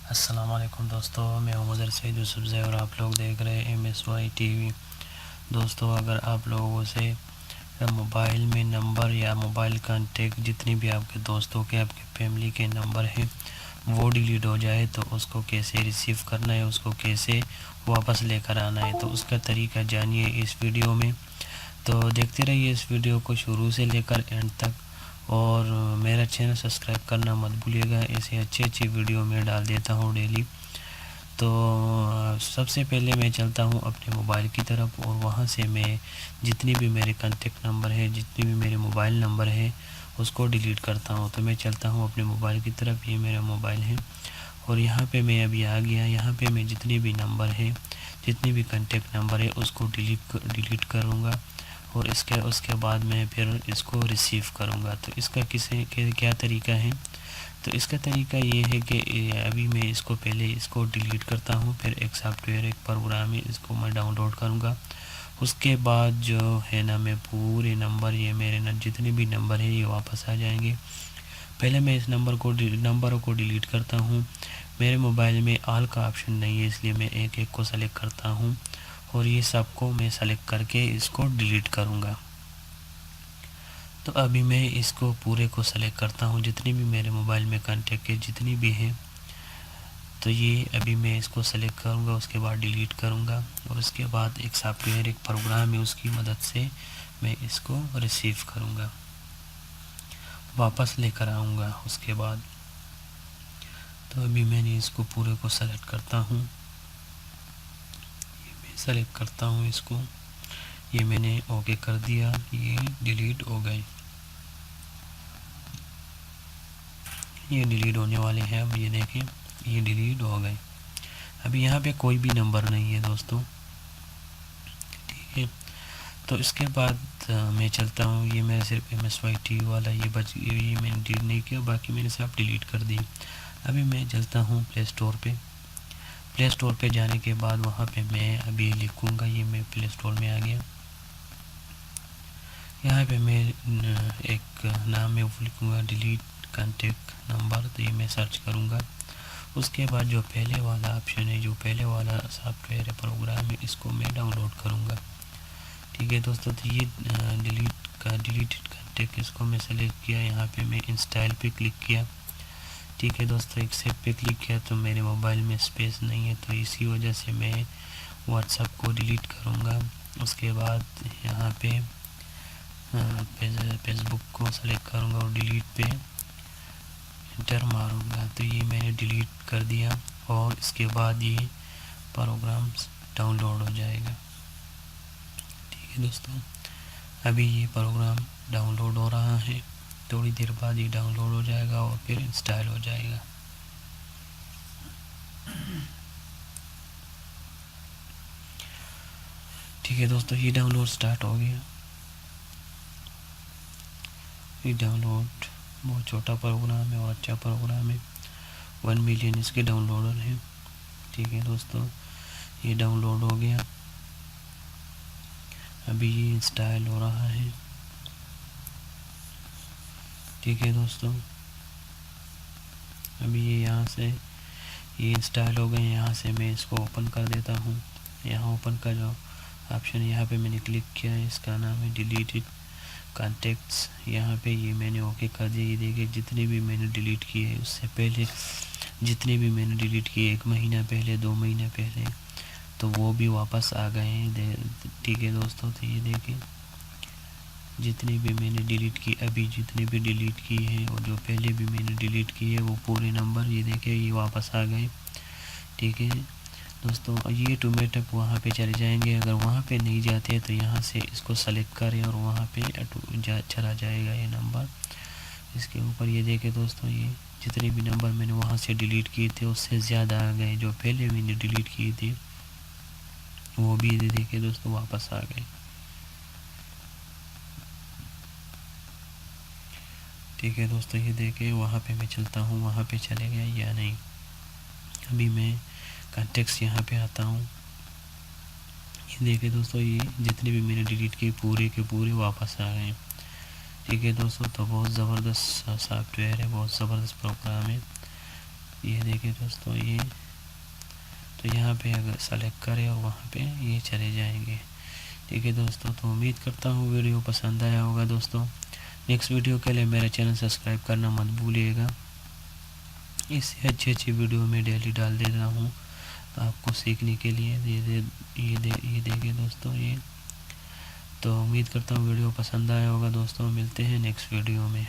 अस्सलाम वालेकुम दोस्तों, मैं उमर सईद यूसुफ़ज़ई और आप लोग देख रहे हैं MSY टीवी। दोस्तों, अगर आप लोगों से मोबाइल में नंबर या मोबाइल कांटेक्ट जितनी भी आपके दोस्तों के, आपके फैमिली के नंबर हैं वो डिलीट हो जाए तो उसको कैसे रिसीव करना है, उसको कैसे वापस लेकर आना है, तो उसका तरीका जानिए इस वीडियो में। तो देखते रहिए इस वीडियो को शुरू से लेकर एंड तक, और मेरा चैनल सब्सक्राइब करना मत भूलिएगा। ऐसे अच्छी अच्छी वीडियो मैं डाल देता हूँ डेली। तो सबसे पहले मैं चलता हूँ अपने मोबाइल की तरफ और वहाँ से मैं जितनी भी मेरे कांटेक्ट नंबर है, जितनी भी मेरे मोबाइल नंबर है उसको डिलीट करता हूँ। तो मैं चलता हूँ अपने मोबाइल की तरफ, ये मेरा मोबाइल है और यहाँ पे मैं अभी आ गया। यहाँ पे मैं जितने भी नंबर है, जितने भी कांटेक्ट नंबर है उसको डिलीट करूँगा और उसके बाद मैं फिर इसको रिसीव करूँगा। तो इसका क्या तरीका है, तो इसका तरीका ये है कि अभी मैं इसको पहले इसको डिलीट करता हूँ, फिर एक सॉफ्टवेयर, एक प्रोग्राम है, इसको मैं डाउनलोड करूँगा। उसके बाद जो है ना, मैं पूरे नंबर, ये मेरे न जितने भी नंबर है ये वापस आ जाएंगे। पहले मैं इस नंबरों को डिलीट करता हूँ। मेरे मोबाइल में ऑल का ऑप्शन नहीं है, इसलिए मैं एक एक को सेलेक्ट करता हूँ और ये सबको मैं सेलेक्ट करके इसको डिलीट करूँगा। तो अभी मैं इसको पूरे को सेलेक्ट करता हूँ, जितनी भी मेरे मोबाइल में कांटेक्ट है, जितनी भी हैं। तो ये अभी मैं इसको सेलेक्ट करूँगा, उसके बाद डिलीट करूँगा और उसके बाद एक सॉफ्टवेयर, एक प्रोग्राम है, उसकी मदद से मैं इसको रिसीव करूँगा, वापस लेकर आऊँगा उसके बाद। तो अभी मैंने इसको पूरे को सेलेक्ट करता हूँ, ये मैं सेलेक्ट करता हूँ इसको, ये मैंने ओके कर दिया, ये डिलीट हो गए, ये डिलीट होने वाले हैं। अब ये देखें, ये डिलीट हो गए। अभी यहाँ पे कोई भी नंबर नहीं है दोस्तों, ठीक है। तो इसके बाद मैं चलता हूँ, ये मेरा सिर्फ MSY टी वाला ये मैंने डिलीट नहीं किया, बाकी मैंने सब डिलीट कर दी। अभी मैं चलता हूँ प्ले स्टोर पे। प्ले स्टोर पे जाने के बाद वहाँ पे मैं अभी लिखूँगा, ये मैं प्ले स्टोर में आ गया। यहाँ पे मैं एक नाम है वो लिखूँगा, डिलीट कांटेक्ट नंबर। तो ये मैं सर्च करूँगा। उसके बाद जो पहले वाला ऑप्शन है, जो पहले वाला सॉफ्टवेयर है, प्रोग्राम है, इसको मैं डाउनलोड करूँगा, ठीक है दोस्तों। तो ये डिलीटेड कांटेक्ट, इसको मैं सेलेक्ट किया, यहाँ पे मैं इंस्टॉल पे क्लिक किया, ठीक है दोस्तों। एक्सेप्ट पे क्लिक किया तो मेरे मोबाइल में स्पेस नहीं है, तो इसी वजह से मैं व्हाट्सएप को डिलीट करूँगा। उसके बाद यहाँ पे फेसबुक को सेलेक्ट करूँगा और डिलीट पे इंटर मारूँगा। तो ये मैंने डिलीट कर दिया और इसके बाद ये प्रोग्राम डाउनलोड हो जाएगा, ठीक है दोस्तों। अभी ये प्रोग्राम डाउनलोड हो रहा है, थोड़ी देर बाद ये डाउनलोड हो जाएगा और फिर इंस्टॉल हो जाएगा। ठीक है दोस्तों, ये डाउनलोड स्टार्ट हो गया। ये डाउनलोड बहुत छोटा प्रोग्राम है और अच्छा प्रोग्राम है, 1 मिलियन इसके डाउनलोडर हैं, ठीक है दोस्तों। ये डाउनलोड हो गया, अभी ये इंस्टॉल हो रहा है, ठीक है दोस्तों। अभी ये यहाँ से ये इंस्टॉल हो गए। यहाँ से मैं इसको ओपन कर देता हूँ। यहाँ ओपन का जो ऑप्शन यहाँ पे मैंने क्लिक किया है, इसका नाम है डिलीटेड कॉन्टेक्ट्स। यहाँ पे ये मैंने ओके कर दिया। ये देखिए, जितने भी मैंने डिलीट किए हैं उससे पहले, जितने भी मैंने डिलीट किए 1 महीना पहले, 2 महीने पहले, तो वो भी वापस आ गए हैं, ठीक है दोस्तों। तो ये देखिए, जितने भी मैंने डिलीट की, अभी जितने भी डिलीट किए हैं और जो पहले भी मैंने डिलीट किए वो पूरे नंबर ये देखिए ये वापस आ गए, ठीक है दोस्तों। ये ऑटोमेटिक वहाँ पे चले जाएंगे। अगर वहाँ पे नहीं जाते तो यहाँ से इसको सेलेक्ट करें और वहाँ पे चला जाएगा ये नंबर इसके ऊपर। ये देखें दोस्तों, ये जितने भी नंबर मैंने वहाँ से डिलीट किए थे उससे ज़्यादा आ गए, जो पहले मैंने डिलीट किए थे वो भी ये देखें दोस्तों वापस आ गए, ठीक है दोस्तों। ये देखें, वहाँ पे मैं चलता हूँ, वहाँ पे चले गया या नहीं। अभी मैं कॉन्टेक्ट्स यहाँ पे आता हूँ। ये देखें दोस्तों, ये जितने भी मैंने डिलीट किए पूरे के पूरे वापस आ गए, ठीक है दोस्तों। तो बहुत ज़बरदस्त सॉफ्टवेयर है, बहुत ज़बरदस्त प्रोग्राम है। ये देखिए दोस्तों, ये तो यहाँ पे अगर सेलेक्ट करें और वहाँ पे ये चले जाएंगे। ठीक है दोस्तों, तो उम्मीद करता हूँ वीडियो पसंद आया होगा दोस्तों। नेक्स्ट वीडियो के लिए मेरा चैनल सब्सक्राइब करना मत भूलिएगा। इससे अच्छी वीडियो मैं डेली डाल देता हूँ आपको सीखने के लिए। ये देखिए दोस्तों, ये तो उम्मीद करता हूँ वीडियो पसंद आया होगा दोस्तों। मिलते हैं नेक्स्ट वीडियो में।